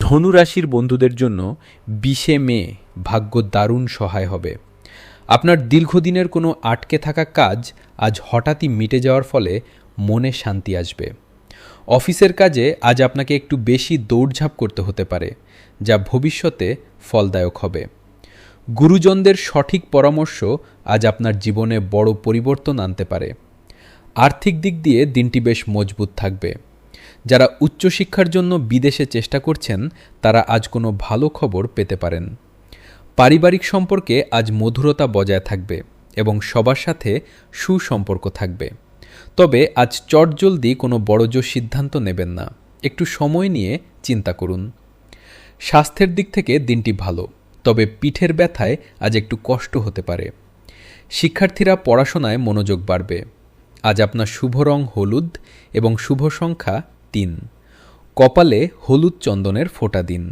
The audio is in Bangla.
ধনুরাশির বন্ধুদের জন্য 20শে মে ভাগ্য দারুণ সহায় হবে। আপনার দীর্ঘদিনের কোনো আটকে থাকা কাজ আজ হঠাৎই মিটে যাওয়ার ফলে মনে শান্তি আসবে। অফিসের কাজে আজ আপনাকে একটু বেশি দৌড়ঝাঁপ করতে হতে পারে, যা ভবিষ্যতে ফলদায়ক হবে। গুরুজনদের সঠিক পরামর্শ আজ আপনার জীবনে বড় পরিবর্তন আনতে পারে। আর্থিক দিক দিয়ে দিনটি বেশ মজবুত থাকবে। যারা উচ্চশিক্ষার জন্য বিদেশে চেষ্টা করছেন তারা আজ কোনো ভালো খবর পেতে পারেন। পারিবারিক সম্পর্কে আজ মধুরতা বজায় থাকবে এবং সবার সাথে সুসম্পর্ক থাকবে। তবে আজ চটজলদি কোনো বড়জোর সিদ্ধান্ত নেবেন না, একটু সময় নিয়ে চিন্তা করুন। স্বাস্থ্যের দিক থেকে দিনটি ভালো, তবে পিঠের ব্যথায় আজ একটু কষ্ট হতে পারে। শিক্ষার্থীরা পড়াশোনায় মনোযোগ বাড়বে। আজ আপনার শুভ রং হলুদ এবং শুভ সংখ্যা 3। কপালে হলুদ চন্দনের ফোঁটা দিন।